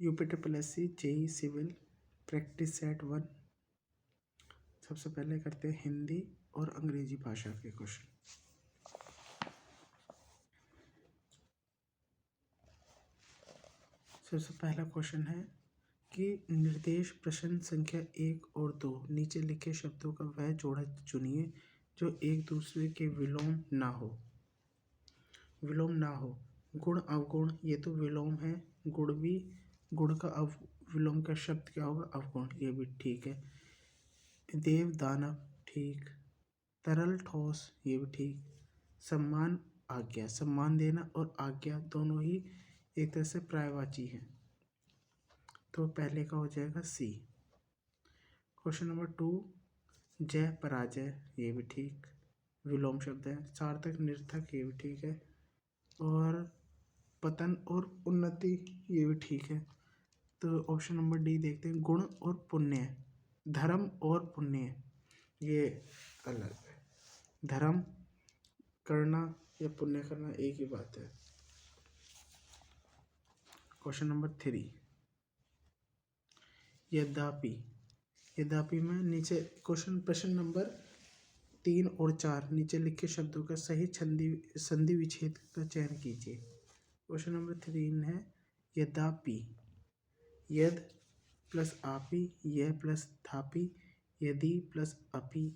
UPSSC JEE civil practice set 1। सबसे पहले करते हैं हिंदी और अंग्रेजी भाषा के क्वेश्चन। सबसे पहला क्वेश्चन है कि निर्देश प्रश्न संख्या 1 और 2 नीचे लिखे शब्दों का वह जोड़ा चुनिए जो एक दूसरे के विलोम ना हो। विलोम ना हो, गुण अवगुण, ये तो विलोम है। गुण भी, गुण का विलोम का शब्द क्या होगा? अवगुण, ये भी ठीक है। देव दानव, ठीक। तरल ठोस, ये भी ठीक। सम्मान आज्ञा, सम्मान देना और आज्ञा दोनों ही एक तरह से पर्यायवाची हैं, तो पहले का हो जाएगा सी। क्वेश्चन नंबर 2, जय पराजय, ये भी ठीक, विलोम शब्द है। सार्थक निरर्थक, ये भी ठीक है। और पतन और उन्नति, ये भी ठीक है। तो ऑप्शन नंबर डी देखते हैं, गुण और पुण्य, धर्म और पुण्य, ये अलग है। धर्म करना या पुण्य करना एक ही बात है। क्वेश्चन नंबर 3, यद्यपि, यद्यपि में नीचे प्रश्न नंबर 3 और 4 नीचे लिखे शब्दों का सही संधि विच्छेद का चयन कीजिए। क्वेश्चन नंबर 3 है यद्यपि, यद प्लस आपी, यह प्लस थापी, यदि प्लस अपी,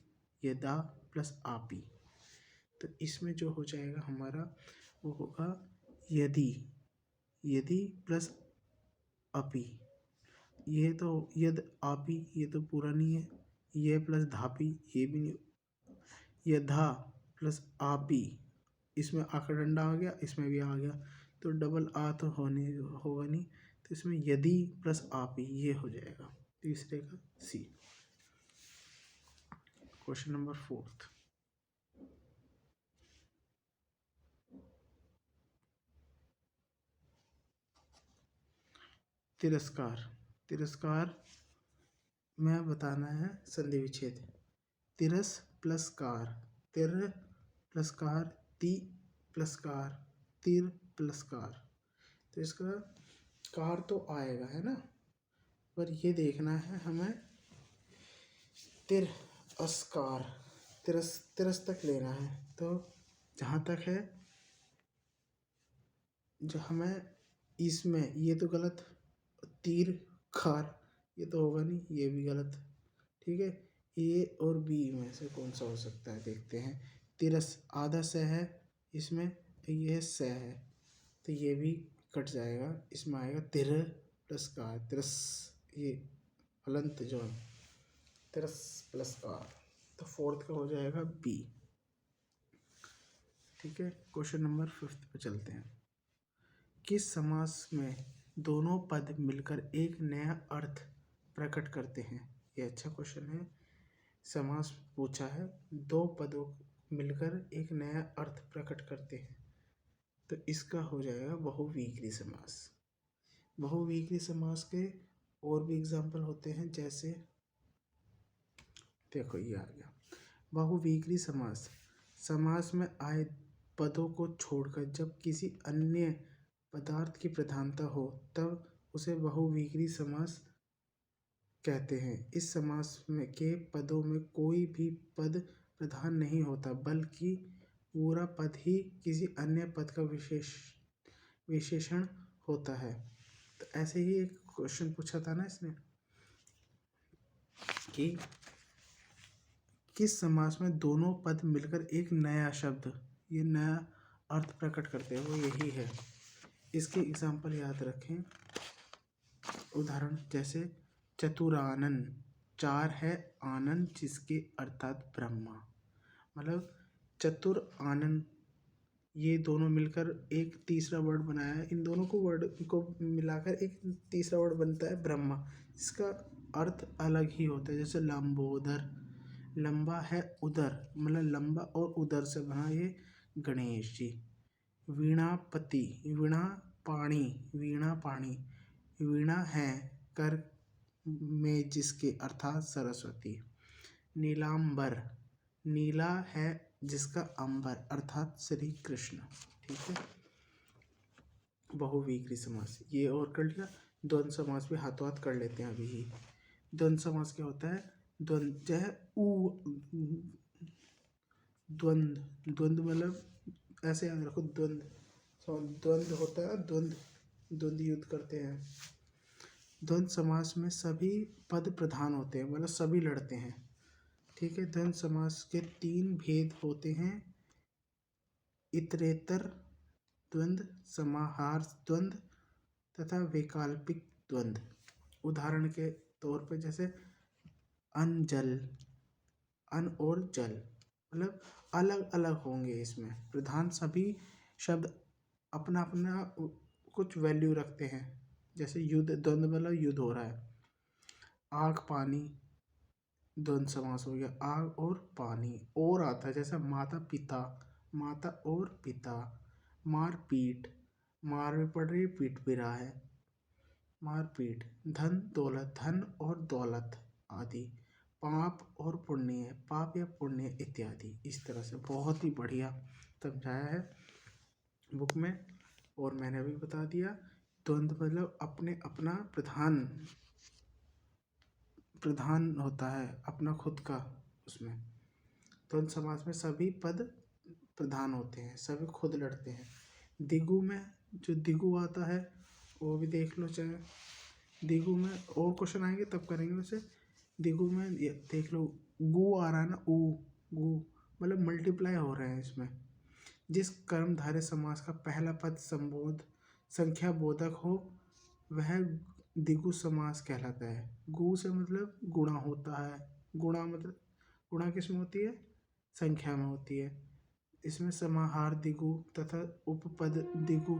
यदा प्लस आपी। तो इसमें जो हो जाएगा हमारा वो होगा यदि, यदि प्लस अपी। ये तो यद आपी, ये तो पूरा नहीं है। यह प्लस धापी, ये भी नहीं। यदा प्लस आपी, इसमें आकर डंडा आ गया, इसमें भी आ गया, तो डबल आ तो होगा नहीं, तो इसमें यदि प्लस आपी ये हो जाएगा, तीसरे का सी। क्वेश्चन नंबर 4, तिरस्कार। तिरस्कार में बताना है संधि विच्छेद। तिरस प्लस कार, तिर प्लस कार, ती प्लस कार, तिर प्लस कार। तो इसका कार तो आएगा, है ना, पर ये देखना है हमें तिर अस्कार, तिरस तक लेना है। तो जहाँ तक है जो हमें इसमें, ये तो गलत, तीर खार ये तो होगा नहीं, ये भी गलत, ठीक है। ए और बी में से कौन सा हो सकता है, देखते हैं। तिरस आधा स है इसमें, ये स है, तो ये भी कट जाएगा, इसमें आएगा तिर प्लस कार, तिरस, ये हलंत जो है, तिरस प्लस कार, तो 4th का हो जाएगा बी, ठीक है। क्वेश्चन नंबर 5 पे चलते हैं। किस समास में दोनों पद मिलकर एक नया अर्थ प्रकट करते हैं? ये अच्छा क्वेश्चन है। समास पूछा है, 2 पदों मिलकर एक नया अर्थ प्रकट करते हैं, तो इसका हो जाएगा बहुव्रीहि समास। बहुव्रीहि समास के और भी एग्जाम्पल होते हैं, जैसे देखो ये आ गया बहुव्रीहि समास। समास में आए पदों को छोड़कर जब किसी अन्य पदार्थ की प्रधानता हो तब उसे बहुव्रीहि समास कहते हैं। इस समास में के पदों में कोई भी पद प्रधान नहीं होता, बल्कि पूरा पद ही किसी अन्य पद का विशेषण होता है। तो ऐसे ही एक क्वेश्चन पूछा था ना इसने कि किस समास में दोनों पद मिलकर एक नया शब्द, ये नया अर्थ प्रकट करते हैं, वो यही है। इसके एग्जाम्पल याद रखें, उदाहरण जैसे चतुरानन, 4 है आनंद जिसके अर्थात ब्रह्मा, मतलब चतुर आनंद, ये दोनों मिलकर एक तीसरा वर्ड बनाया है। इन दोनों को वर्ड को मिलाकर एक तीसरा वर्ड बनता है ब्रह्मा, इसका अर्थ अलग ही होता है। जैसे लंबोदर, लंबा है उदर, मतलब लंबा और उदर से बना ये गणेश जी। वीणापति, वीणा पाणी, वीणा पाणी, वीणा है कर में जिसके अर्थात सरस्वती। नीलांबर, नीला है जिसका अंबर अर्थात श्री कृष्ण, ठीक है। बहुव्रीहि समास ये और कर लिया। द्वंद्व समास भी हाथों हाथ कर लेते हैं अभी ही। द्वंद्व समास क्या होता है? द्वंद्व जो है ऊ द्वंद्व द्वंद्व मतलब ऐसे याद रखो, द्वंद्व होता है, द्वंद्व युद्ध करते हैं। द्वंद्व समास में सभी पद प्रधान होते हैं, मतलब सभी लड़ते हैं। ठीक है। द्वंद्व समास के 3 भेद होते हैं: इतरेतर द्वंद्व, समाहार द्वंद्व तथा वैकल्पिक द्वंद्व। उदाहरण के तौर पर जैसे अन जल, अन और जल, मतलब अलग अलग होंगे इसमें। प्रधान सभी शब्द अपना अपना कुछ वैल्यू रखते हैं। जैसे युद्ध, द्वंद्व मतलब युद्ध हो रहा है। आग पानी द्वंद्व समास हो गया, आग और पानी। और आता है जैसे माता पिता, माता और पिता। मार पीट, मार भी पड़ रही है, पीट भी रहा है, मार पीट। धन दौलत, धन और दौलत आदि। पाप और पुण्य, पाप या पुण्य इत्यादि। इस तरह से बहुत ही बढ़िया समझाया है बुक में, और मैंने भी बता दिया। द्वंद्व मतलब अपने अपना प्रधान होता है, अपना खुद का। उसमें द्वंद्व समास में सभी पद प्रधान होते हैं, सभी खुद लड़ते हैं। दिगु में जो दिगु आता है वो भी देख लो, चाहे दिगु में और क्वेश्चन आएंगे तब करेंगे उसे। दिगु में ये देख लो, गु आ रहा है ना, गु मतलब मल्टीप्लाई हो रहे हैं इसमें। जिस कर्मधारय समास का पहला पद संबोध संख्या बोधक हो वह दिगु समास कहलाता है। गु से मतलब गुणा होता है। गुणा मतलब गुणा किसमें होती है? संख्या में होती है। इसमें समाहार दिगु तथा उपपद दिगु।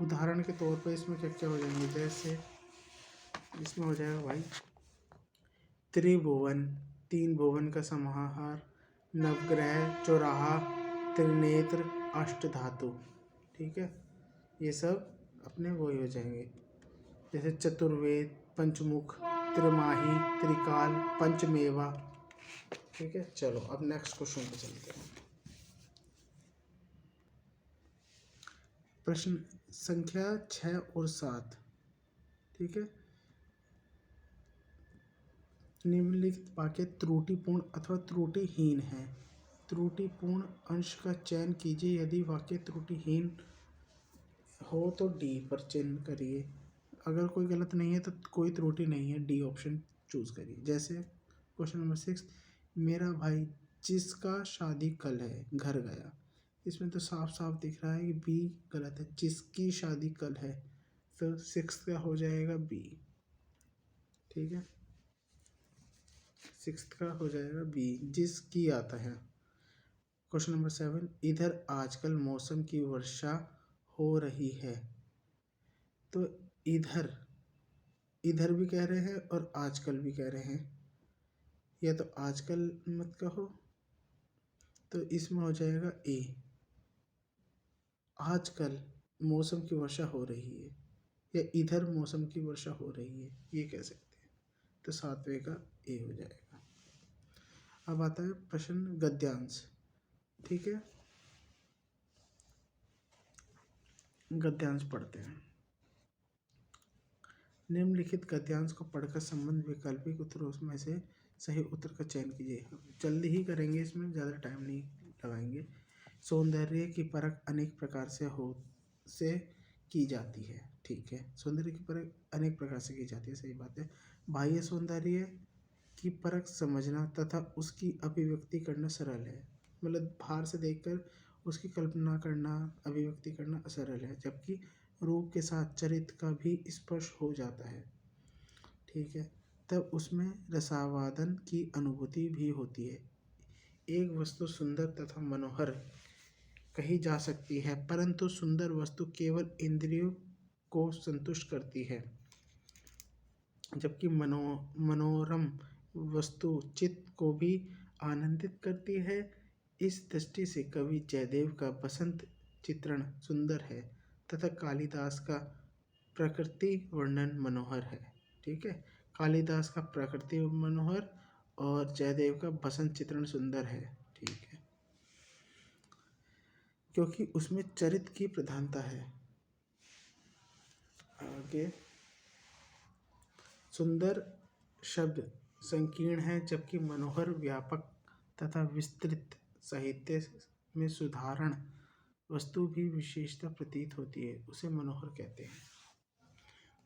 उदाहरण के तौर पर इसमें क्या क्या हो जाएंगे? जैसे इसमें हो जाएगा भाई त्रिभुवन, 3 भुवन का समाहार। नवग्रह, चौराहा, त्रिनेत्र, अष्टधातु। ठीक है, ये सब अपने वही हो जाएंगे। जैसे चतुर्वेद, पंचमुख, त्रिमाही, त्रिकाल, पंचमेवा। ठीक है, चलो अब नेक्स्ट क्वेश्चन पे चलते हैं। प्रश्न संख्या 6 और 7। ठीक है। निम्नलिखित वाक्य त्रुटिपूर्ण अथवा त्रुटिहीन है। त्रुटिपूर्ण अंश का चयन कीजिए। यदि वाक्य त्रुटिहीन हो तो डी पर चिन्ह करिए। अगर कोई गलत नहीं है तो कोई त्रुटि नहीं है, डी ऑप्शन चूज करिए। जैसे क्वेश्चन नंबर 6, मेरा भाई जिसका शादी कल है घर गया। इसमें तो साफ साफ दिख रहा है कि बी गलत है, जिसकी शादी कल है, तो 6 का हो जाएगा बी। ठीक है, 6 का हो जाएगा बी, जिसकी आता है। क्वेश्चन नंबर 7, इधर आजकल मौसम की वर्षा हो रही है। तो इधर इधर भी कह रहे हैं और आजकल भी कह रहे हैं, या तो आजकल मत कहो, तो इसमें हो जाएगा ए, आजकल मौसम की वर्षा हो रही है, या इधर मौसम की वर्षा हो रही है, ये कह सकते हैं। तो 7वें का ए हो जाएगा। अब आता है प्रश्न गद्यांश। ठीक है, गद्यांश पढ़ते हैं। निम्नलिखित गद्यांश को पढ़कर संबंध वैकल्पिक उत्तरों में से सही उत्तर का चयन कीजिए। जल्दी ही करेंगे, इसमें ज़्यादा टाइम नहीं लगाएंगे। सौंदर्य की परख अनेक प्रकार से की जाती है। ठीक है, सौंदर्य की परख अनेक प्रकार से की जाती है, सही बात है। बाह्य सौंदर्य की परख समझना तथा उसकी अभिव्यक्ति करना सरल है। मतलब बाहर से देखकर उसकी कल्पना करना, अभिव्यक्ति करना सरल है, जबकि रूप के साथ चरित्र का भी स्पर्श हो जाता है। ठीक है, तब उसमें रसावादन की अनुभूति भी होती है। एक वस्तु सुंदर तथा मनोहर कही जा सकती है, परंतु सुंदर वस्तु केवल इंद्रियों को संतुष्ट करती है, जबकि मनोरम वस्तु चित्त को भी आनंदित करती है। इस दृष्टि से कवि जयदेव का बसंत चित्रण सुंदर है तथा कालिदास का प्रकृति वर्णन मनोहर है। ठीक है, कालिदास का प्रकृति मनोहर और जयदेव का बसंत चित्रण सुंदर है। ठीक है, क्योंकि उसमें चरित्र की प्रधानता है। आगे सुंदर शब्द संकीर्ण है, जबकि मनोहर व्यापक तथा विस्तृत। साहित्य में सुधारण वस्तु भी विशेषता प्रतीत होती है, उसे मनोहर कहते हैं।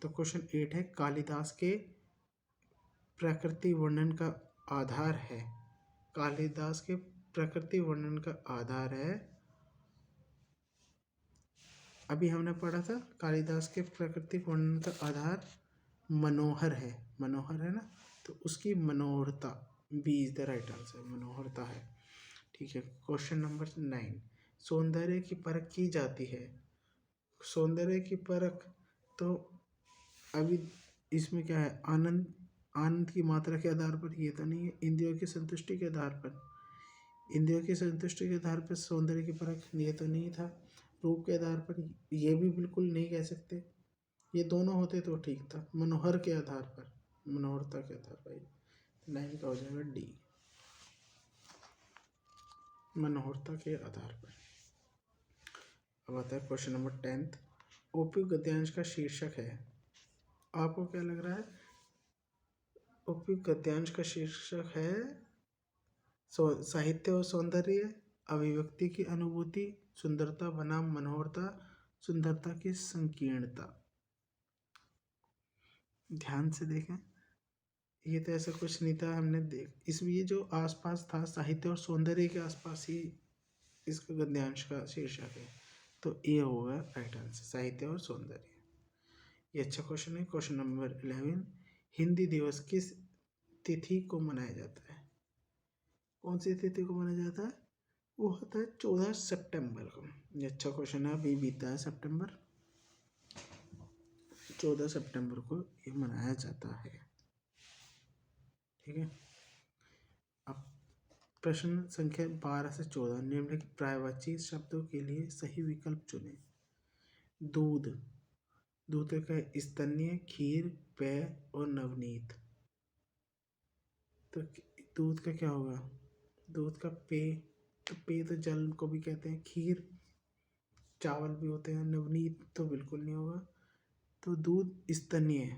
तो क्वेश्चन 8 है, कालिदास के प्रकृति वर्णन का आधार है। कालिदास के प्रकृति वर्णन का आधार है, अभी हमने पढ़ा था, कालिदास के प्रकृति वर्णन का आधार मनोहर है। मनोहर है ना, तो उसकी मनोहरता, B is the right answer, मनोहरता है। ठीक है। क्वेश्चन नंबर 9, सौंदर्य की परख की जाती है। सौंदर्य की परख, तो अभी इसमें क्या है, आनंद, आनंद की मात्रा के आधार पर, ये तो नहीं है। इंद्रियों की संतुष्टि के आधार पर, इंद्रियों की संतुष्टि के आधार पर सौंदर्य की परख, ये तो नहीं था। रूप के आधार पर, ये भी बिल्कुल नहीं कह सकते। ये दोनों होते तो ठीक था। मनोहर के आधार पर, मनोहरता के आधार पर, 9 का हो जाएगा डी, मनोहरता के आधार पर। अब आता है क्वेश्चन नंबर 10, उपयुक्त गद्यांश का शीर्षक है। आपको क्या लग रहा है? उपयुक्त गद्यांश का शीर्षक है साहित्य और सौंदर्य, अभिव्यक्ति की अनुभूति, सुंदरता बनाम मनोहरता, सुंदरता की संकीर्णता। ध्यान से देखें, ये तो ऐसा कुछ नहीं था, हमने इसमें ये जो आसपास था, साहित्य और सौंदर्य के आसपास ही इसका गद्यांश का शीर्षक है, तो ये होगा राइट आंसर, साहित्य और सौंदर्य। ये अच्छा क्वेश्चन है। क्वेश्चन नंबर 11, हिंदी दिवस किस तिथि को मनाया जाता है? कौन सी तिथि को मनाया जाता है? वो होता है 14 सितंबर को। ये अच्छा क्वेश्चन है, अभी बीता है सितंबर, 14 सितंबर को ये मनाया जाता है। ठीक है। अब प्रश्न संख्या 12 से 14, निम्नलिखित पर्यायवाची शब्दों के लिए सही विकल्प चुनें। दूध, दूध का स्तन्य, खीर, पेय और नवनीत। तो दूध का क्या होगा? दूध का पेय, तो पेय तो जल को भी कहते हैं, खीर चावल भी होते हैं, नवनीत तो बिल्कुल नहीं होगा। तो दूध स्तन्य है,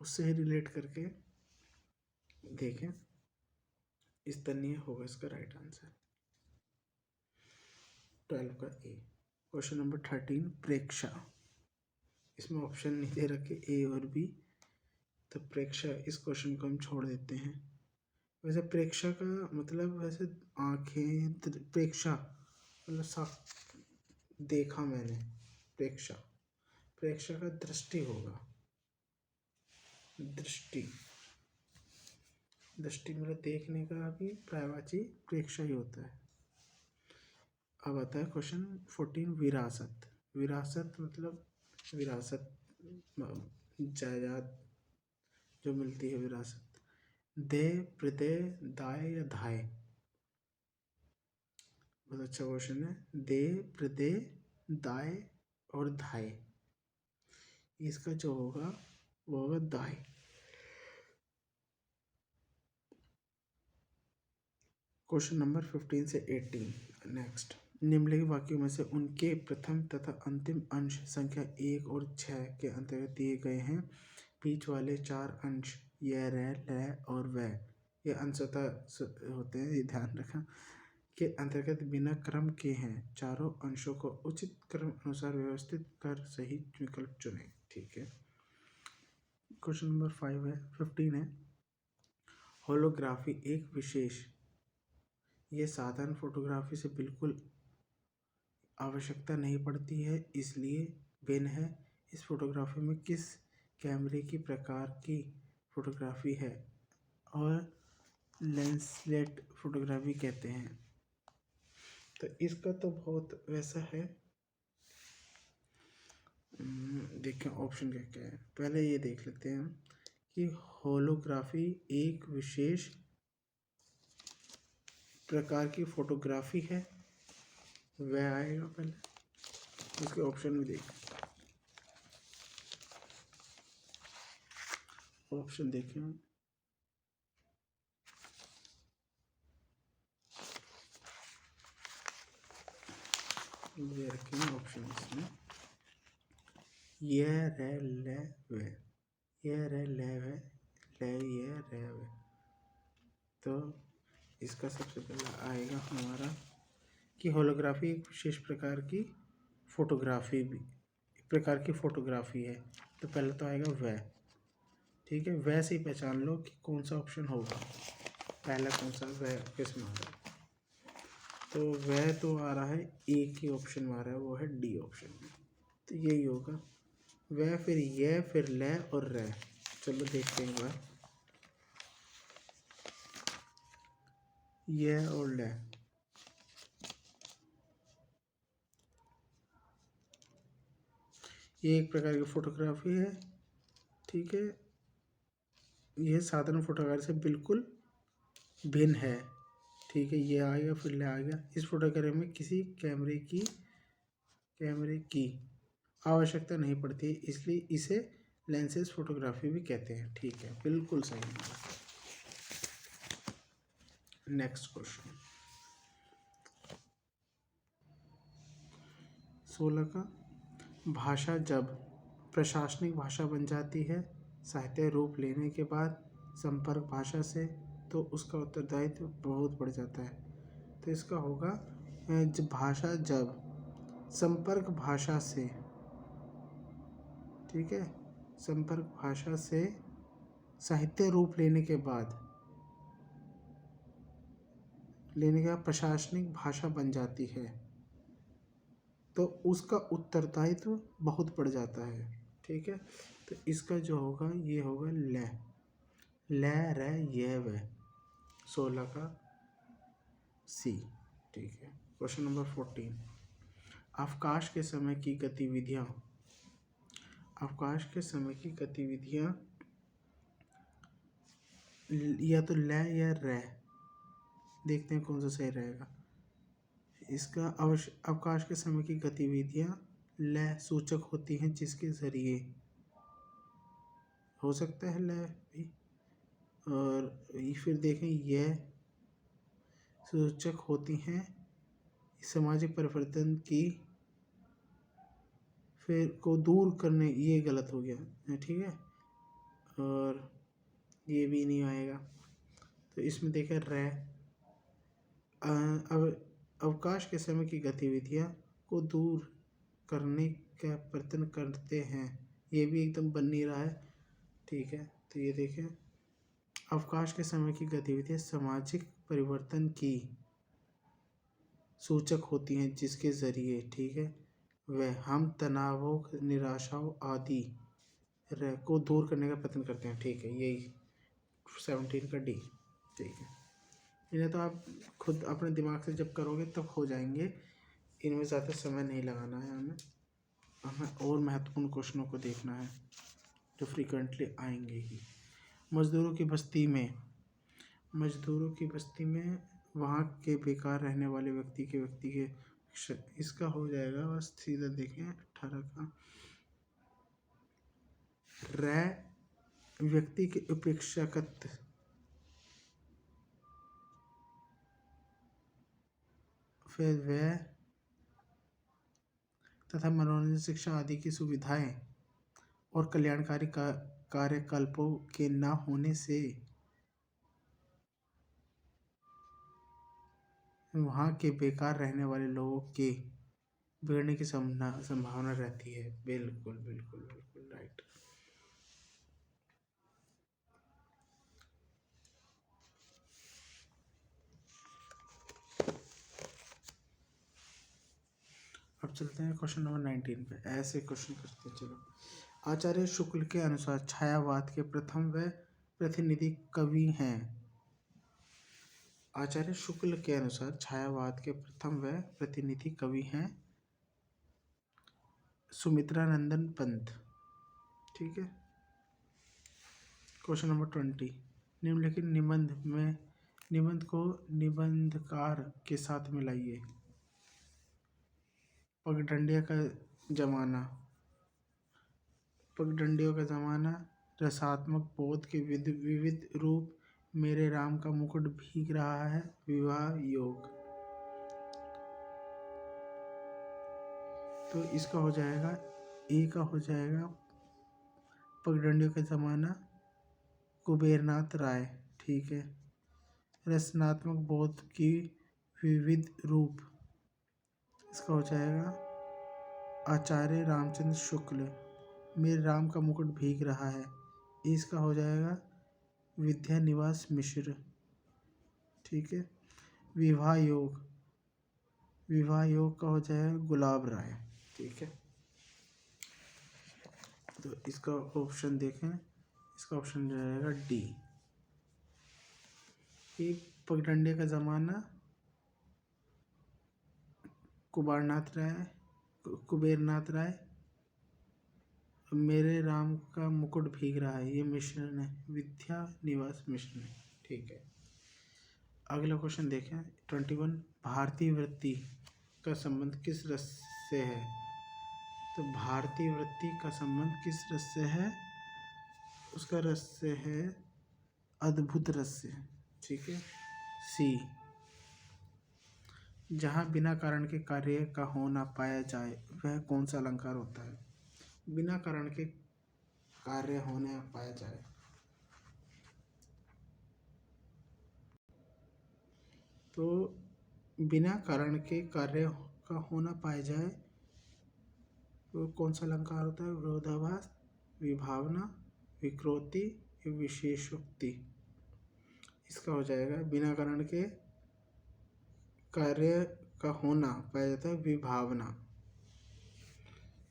उससे रिलेट करके देखें, स्तन्य होगा इसका राइट आंसर। 12 का ए। क्वेश्चन नंबर 13, प्रेक्षा। इसमें ऑप्शन नहीं दे रखे ए और बी, तो प्रेक्षा, इस क्वेश्चन को हम छोड़ देते हैं। वैसे प्रेक्षा का मतलब, वैसे आंखें, प्रेक्षा मतलब साफ देखा मैंने, प्रेक्षा, प्रेक्षा का दृष्टि होगा, दृष्टि, दृष्टि मतलब देखने का भी पर्यायवाची प्रेक्षा ही होता है। अब आता है क्वेश्चन 14, विरासत। विरासत मतलब विरासत, जायदाद जो मिलती है, विरासत। दे, प्रदय, दाय या धाय? बहुत अच्छा क्वेश्चन है। दे, प्रदय, दाय और धाय, इसका जो होगा वो होगा दाय। क्वेश्चन नंबर 15 से 18, नेक्स्ट, निम्नलिखित वाक्यों में से उनके प्रथम तथा अंतिम अंश संख्या 1 और 6 के अंतर्गत दिए गए हैं। बीच वाले 4 अंश यह, रह, लह और वह, ये अंशतः होते हैं, ये ध्यान रखना, के अंतर्गत बिना क्रम के हैं। चारों अंशों को उचित क्रम अनुसार व्यवस्थित कर सही विकल्प चुनें। ठीक है। क्वेश्चन नंबर 15 है, होलोग्राफी एक विशेष, ये साधारण फोटोग्राफी से बिल्कुल आवश्यकता नहीं पड़ती है, इसलिए भिन्न है। इस फोटोग्राफी में किस कैमरे की प्रकार की फोटोग्राफी है और लेंसलेट फोटोग्राफी कहते हैं? तो इसका तो बहुत वैसा है, देखें ऑप्शन क्या क्या है। पहले ये देख लेते हैं कि होलोग्राफी एक विशेष प्रकार की फोटोग्राफी है, वह आएगा पहले, उसके ऑप्शन भी देखें। ऑप्शन देखें, ये रखेंगे ऑप्शन इसमें, यह, रह, ले, वे, यह रे लैव है, ले ये रैव है। तो इसका सबसे पहला आएगा हमारा कि होलोग्राफी एक विशेष प्रकार की फोटोग्राफी है। तो पहले तो आएगा वह, ठीक है, वह से ही पहचान लो कि कौन सा ऑप्शन होगा, पहला कौन सा वह किसमें आ रहा है। तो वह तो आ रहा है एक ही ऑप्शन में आ रहा है, वो है डी ऑप्शन में। तो यही होगा वह, फिर यह, फिर ले और रह। चलो देखते हैं एक बार, यह और ले। ये एक प्रकार की फोटोग्राफी है, ठीक है, यह साधारण फोटोग्राफी से बिल्कुल भिन्न है, ठीक है। ये आ गया, फिर ले आ गया। इस फोटोग्राफी में किसी कैमरे की आवश्यकता नहीं पड़ती, इसलिए इसे लेंसेज फोटोग्राफी भी कहते हैं, ठीक है, बिल्कुल सही। नेक्स्ट क्वेश्चन 16 का, भाषा जब प्रशासनिक भाषा बन जाती है साहित्य रूप लेने के बाद संपर्क भाषा से, तो उसका उत्तरदायित्व बहुत बढ़ जाता है। तो इसका होगा भाषा जब संपर्क भाषा से, ठीक है, संपर्क भाषा से साहित्य रूप लेने के बाद प्रशासनिक भाषा बन जाती है, तो उसका उत्तरदायित्व बहुत बढ़ जाता है, ठीक है। तो इसका जो होगा ये होगा ले र ये व, 16 का सी, ठीक है। क्वेश्चन नंबर 14, अवकाश के समय की गतिविधियाँ या तो ले या रे, देखते हैं कौन सा सही रहेगा। इसका अवकाश के समय की गतिविधियाँ ले सूचक होती हैं, जिसके जरिए हो सकता है ले भी, और फिर देखें यह सूचक होती हैं सामाजिक परिवर्तन की फिर को दूर करने, ये गलत हो गया, ठीक है, और ये भी नहीं आएगा। तो इसमें देखें रे, अब अवकाश के समय की गतिविधियाँ को दूर करने का प्रयत्न करते हैं, ये भी एकदम बन नहीं रहा है, ठीक है। तो ये देखें अवकाश के समय की गतिविधियाँ सामाजिक परिवर्तन की सूचक होती हैं, जिसके ज़रिए, ठीक है, वह हम तनावों, निराशाओं आदि को दूर करने का प्रयत्न करते हैं, ठीक है। यही 17 का डी, ठीक है। इन्हें तो आप खुद अपने दिमाग से जब करोगे तब हो जाएंगे, इनमें ज़्यादा समय नहीं लगाना है हमें और महत्वपूर्ण क्वेश्चनों को देखना है जो फ्रीक्वेंटली आएंगे ही। मजदूरों की बस्ती में वहाँ के बेकार रहने वाले व्यक्ति के इसका हो जाएगा, बस सीधा देखें 18 का रै, व्यक्ति के अपेक्षाकृत फिर वह तथा मनोरंजन, शिक्षा आदि की सुविधाएं और कल्याणकारी कार्यकल्पों के न होने से वहाँ के बेकार रहने वाले लोगों के बिगड़ने की संभावना रहती है। बिल्कुल बिल्कुल बिल्कुल राइट। अब चलते हैं क्वेश्चन नंबर 19 पे। ऐसे क्वेश्चन करते हैं, चलो। आचार्य शुक्ल के अनुसार छायावाद के प्रथम व प्रतिनिधि कवि हैं। आचार्य शुक्ल के अनुसार छायावाद के प्रथम व प्रतिनिधि कवि हैं सुमित्रानंदन पंत, ठीक है। क्वेश्चन नंबर 20, निम्नलिखित निबंध को निबंधकार के साथ मिलाइए। पगडंडियों का जमाना, रसात्मक बोध के विविध रूप, मेरे राम का मुकुट भीग रहा है, विवाह योग। तो इसका हो जाएगा ए का हो जाएगा पगडंडियों का ज़माना कुबेरनाथ राय। ठीक है। रचनात्मक बोध की विविध रूप, इसका हो जाएगा आचार्य रामचंद्र शुक्ल। मेरे राम का मुकुट भीग रहा है, इसका हो जाएगा विद्या निवास मिश्र। ठीक है। विवाह योग, विवाह योग का हो जाएगा गुलाब राय। ठीक है। तो इसका ऑप्शन देखें, इसका ऑप्शन जाएगा डी। कि पगडंडे का ज़माना कुबेरनाथ राय, मेरे राम का मुकुट भीग रहा है, ये मिश्रण है, विद्या निवास मिश्रण है। ठीक है। अगला क्वेश्चन देखें 21। भारतीय वृत्ति का संबंध किस रस से है? तो भारतीय वृत्ति का संबंध किस रस से है? उसका रस से है अद्भुत रस से। ठीक है। सी। जहाँ बिना कारण के कार्य का हो ना पाया जाए वह कौन सा अलंकार होता है? बिना कारण के कार्य होने पाया जाए, तो बिना कारण के कार्य का होना पाया जाए तो कौन सा अलंकार होता है? विरोधाभास, विभावना, विकृति, विशेषोक्ति। इसका हो जाएगा बिना कारण के कार्य का होना पाया जाता है विभावना।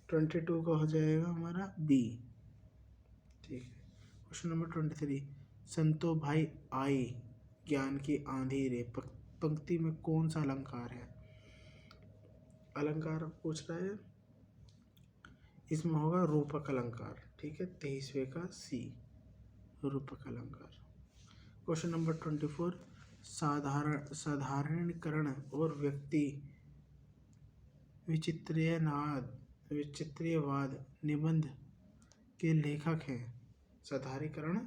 22 का हो जाएगा हमारा बी। ठीक है। Question number 23। संतो भाई आई ज्ञान की आंधी रे पंक्ति में कौन सा अलंकार है? अलंकार पूछ रहा है, इसमें होगा रूपक अलंकार। ठीक है। 23वें का सी, रूपक अलंकार। Question number 24। साधारणीकरण और व्यक्ति विचित्रीयवाद निबंध के लेखक हैं। साधारणीकरण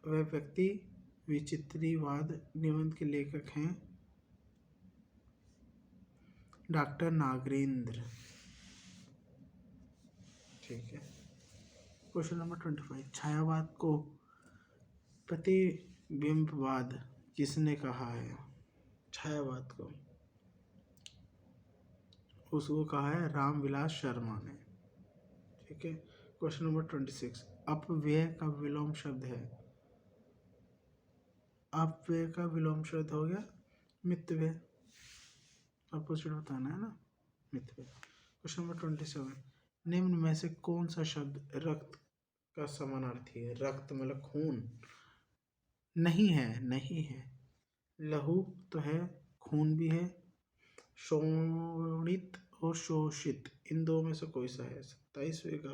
व व्यक्ति विचित्रीवाद निबंध के लेखक हैं डॉक्टर नागेंद्र। ठीक है। Question number 25। छायावाद को प्रतिबिंबवाद किसने कहा है? छायावाद को उसको कहा है रामविलास शर्मा ने। ठीक है। Question number 26। अपव्यय का विलोम शब्द है। अपव्यय का विलोम शब्द हो गया मितव्यय, अपोजिट बताना है ना, मितव्यय। Question number 27। निम्न में से कौन सा शब्द रक्त का समानार्थी है? रक्त मतलब खून नहीं है, नहीं है। लहू तो है, खून भी है। शोणित और शोषित, इन दो में से कोई सा है? 27वें का,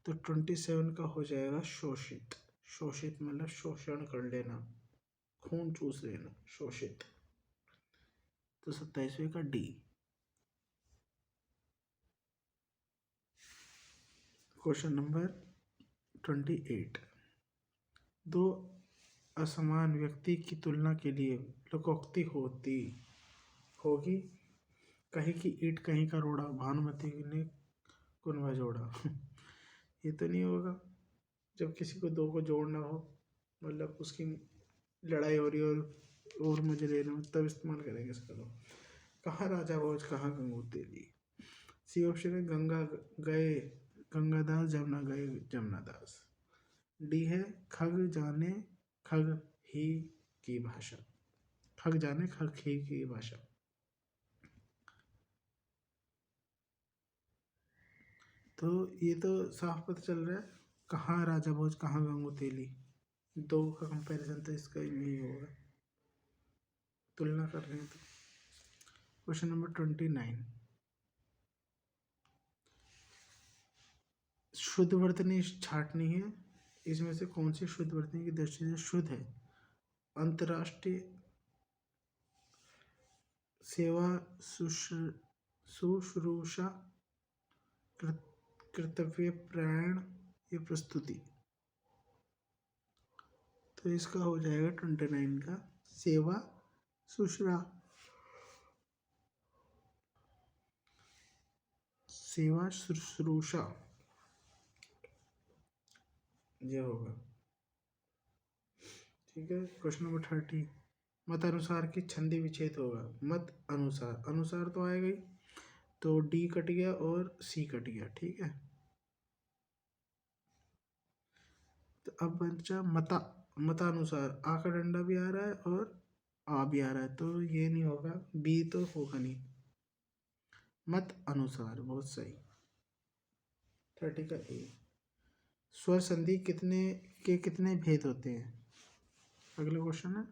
तो 27 का हो जाएगा शोषित। शोषित मतलब शोषण कर लेना, खून चूस लेना, शोषित। तो 27वें का डी। Question number 28। दो असमान व्यक्ति की तुलना के लिए लोकोक्ति होगी। कहीं की ईंट कहीं का रोड़ा, भानुमति ने कुनबा जोड़ा। ये तो नहीं होगा। जब किसी को दो को जोड़ना हो, मतलब उसकी लड़ाई हो रही और मुझे लेना हो, तब इस्तेमाल करेंगे इसका। तो कहाँ राजा भोज कहाँ गंगू तेली। सी ऑप्शन है गंगा गए गंगादास, जमुना गए जमुनादास। डी है खग जाने खग ही की भाषा, खग जाने खग ही की भाषा। तो ये तो साफ पता चल रहा है कहाँ राजा भोज कहाँ गंगू तेली, दो का कंपैरिजन तो इसका नहीं होगा, तुलना कर रहे हैं। तो क्वेश्चन नंबर 29। शुद्ध वर्तनी छाटनी है, इसमें से कौन सी शुद्ध वर्तनी की दृष्टि से शुद्ध है? अंतर्राष्ट्रीय सेवा शुश्रूषा कर्तव्य प्राण या प्रस्तुति। तो इसका हो जाएगा 29 का सेवा शुश्रूषा। ये होगा। ठीक है। क्वेश्चन नंबर 30, मत अनुसार की संधि विच्छेद होगा। मत अनुसार, अनुसार तो आएगा ही, तो डी कट गया और सी कट गया। ठीक है। तो अब बच्चा मता, मतानुसार आ का डंडा भी आ रहा है और आ भी आ रहा है, तो ये नहीं होगा, बी तो होगा नहीं। मत अनुसार, बहुत सही। 30 का ए। स्वर संधि कितने भेद होते हैं? अगला क्वेश्चन है,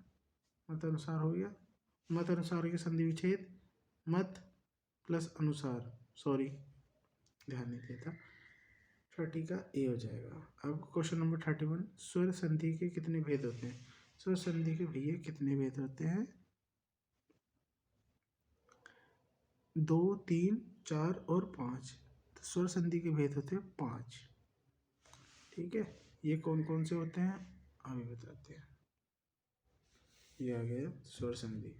मत अनुसार हो गया। मत अनुसार के संधि विच्छेद, मत प्लस अनुसार, सॉरी ध्यान नहीं देता। 30 का ए हो जाएगा। अब क्वेश्चन नंबर 31, स्वर संधि के कितने भेद होते हैं? स्वर संधि के भैया कितने भेद होते हैं? 2, 3, 4 और 5। तो स्वर संधि के भेद होते हैं 5। ठीक है। ये कौन कौन से होते हैं अभी बताते हैं। ये आ गया स्वर संधि।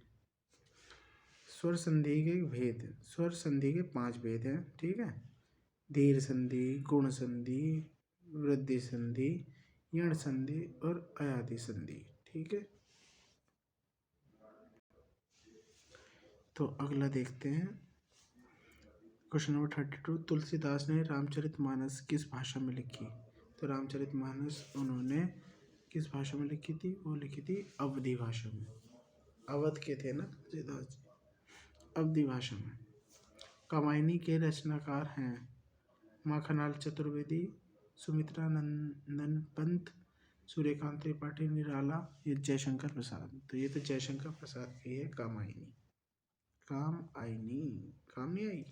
स्वर संधि के भेद, स्वर संधि के 5 भेद हैं। ठीक है। दीर्घ संधि, गुण संधि, वृद्धि संधि, यण संधि और अयादि संधि। ठीक है। तो अगला देखते हैं क्वेश्चन नंबर 32, तुलसीदास ने रामचरितमानस किस भाषा में लिखी? तो रामचरितमानस उन्होंने किस भाषा में लिखी थी? वो लिखी थी अवधी भाषा में। अवध के थे ना तुलसीदास जी, अवधी भाषा में। कामायनी के रचनाकार हैं माखनलाल चतुर्वेदी, सुमित्रा नंदन पंत, सूर्यकांत त्रिपाठी निराला, ये जयशंकर प्रसाद। तो ये तो जयशंकर प्रसाद की है कामायनी। काम आईनी, काम नहीं आई,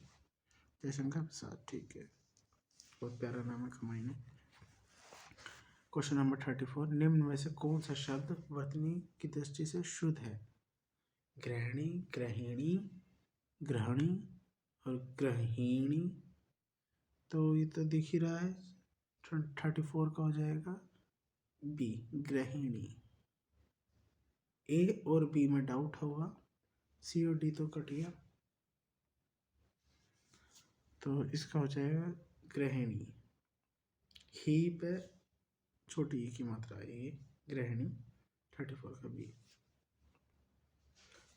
जयशंकर प्रसाद। ठीक है, बहुत प्यारा नाम है कामायनी। क्वेश्चन नंबर 34, निम्न में से कौन सा शब्द वर्तनी की दृष्टि से शुद्ध है? ग्रहणी, ग्रहिणी, ग्रहणी और ग्रहिणी। तो ये तो दिख ही रहा है, 34 का हो जाएगा बी, ग्रहिणी। ए और बी में डाउट होगा, सी और डी तो कट गया, तो इसका हो जाएगा ग्रहिणी। ही पे छोटी ई की मात्रा आएगी, ग्रहिणी। 34 का बी।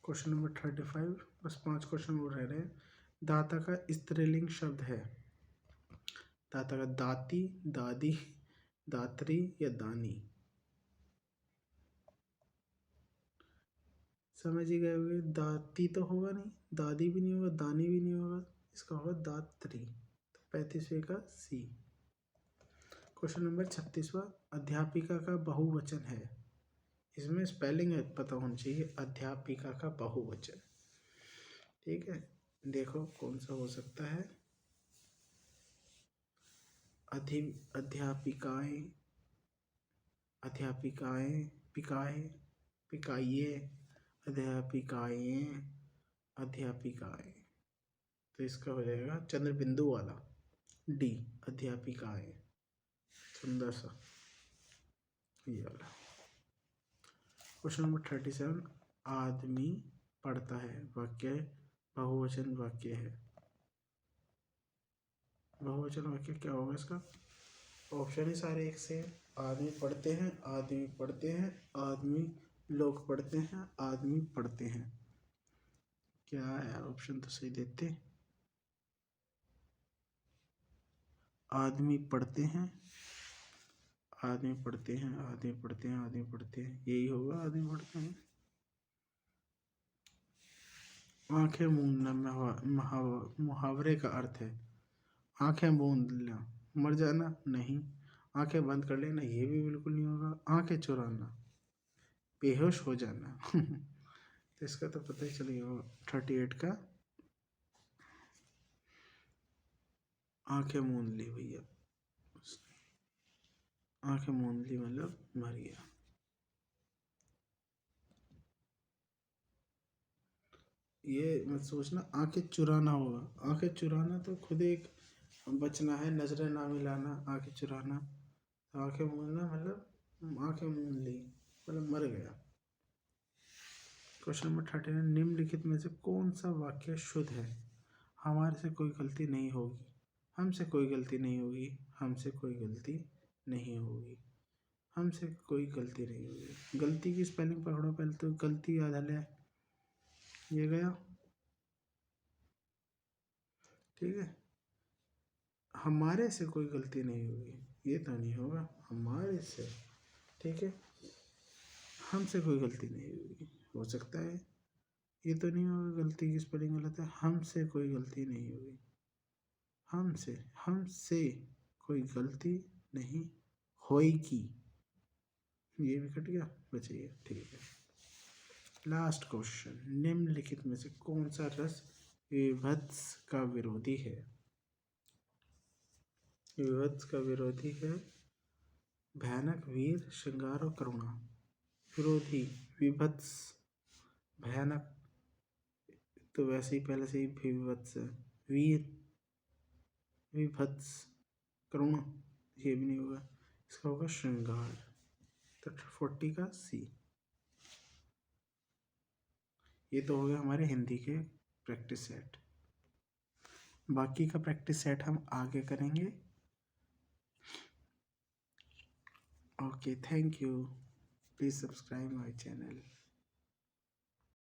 क्वेश्चन नंबर 35, बस 5 क्वेश्चन और रह रहे हैं। दाता का स्त्रीलिंग शब्द है? दाता का दाती, दादी, दात्री या दानी? समझ ही गए होंगे, दाती तो होगा नहीं, दादी भी नहीं होगा, दानी भी नहीं होगा, इसका होगा दात्री। तो 35वें का सी। क्वेश्चन नंबर 36वां, अध्यापिका का बहुवचन है? इसमें स्पेलिंग पता होना चाहिए, अध्यापिका का बहुवचन। ठीक है, देखो कौन सा हो सकता है। अध्यापिकाएं, अध्यापिकाएं, पिकाए, पिकाइए, अध्यापिकाएं, अध्यापिकाएं। तो इसका हो जाएगा चंद्र बिंदु वाला डी, अध्यापिकाएं। सुंदर सा ये वाला। क्वेश्चन नंबर 37, आदमी पढ़ता है वाक्य बहुवचन वाक्य है? बहुवचन वाक्य क्या होगा इसका? ऑप्शन ही सारे एक से, आदमी पढ़ते हैं, आदमी पढ़ते हैं, आदमी लोग पढ़ते हैं, आदमी पढ़ते हैं। क्या यार, ऑप्शन तो सही देते। आदमी पढ़ते हैं, आदमी पढ़ते हैं, आदमी पढ़ते हैं, आदमी पढ़ते हैं, यही होगा, आदमी पढ़ते हैं। आंखें मूंदना मुहावरे का अर्थ है? आंखें मूंदना, मर जाना नहीं। आंखें बंद कर लेना, ये भी बिल्कुल नहीं होगा। आंखें चुराना, बेहोश हो जाना। तो इसका तो पता ही चल गया, 38 का आंखें मूंद ली भैया, आंखें मूंद ली मतलब मर गया। ये मत सोचना आंखें चुराना होगा, आंखें चुराना तो खुद एक बचना है, नजरें ना मिलाना, आंखें चुराना। आंखें मूंदना मतलब आंखें मूंद ली मतलब मर गया। क्वेश्चन नंबर 39, निम्नलिखित में से कौन सा वाक्य शुद्ध है? हमारे से कोई गलती नहीं होगी, हमसे कोई गलती नहीं होगी, हमसे कोई गलती नहीं होगी। हमसे कोई गलती नहीं होगी। गलती की स्पेलिंग पकड़ो पहले, तो गलती याद आ ले, ये गया, ठीक है। हमारे से कोई गलती नहीं होगी, ये तो नहीं होगा हमारे से, ठीक है। हमसे कोई गलती नहीं होगी, हो सकता है ये तो नहीं होगा, गलती की स्पेलिंग गलत है। हमसे कोई गलती नहीं होगी, हमसे हमसे कोई गलती नहीं होएगी, ये भी कट गया, बचिए, ठीक है। लास्ट क्वेश्चन, निम्नलिखित में से कौन सा रस विभत्स का विरोधी है? विभत्स का विरोधी है भयानक, वीर, श्रृंगार और करुणा। विरोधी विभत्स, भयानक तो वैसे ही पहले से ही विभत्स है, वीर, विभत्स, करुणा ये भी नहीं होगा, इसका होगा श्रृंगार। तो 40 का सी। ये तो हो गया हमारे हिंदी के प्रैक्टिस सेट। बाकी का प्रैक्टिस सेट हम आगे करेंगे। Okay, thank you, please subscribe my channel.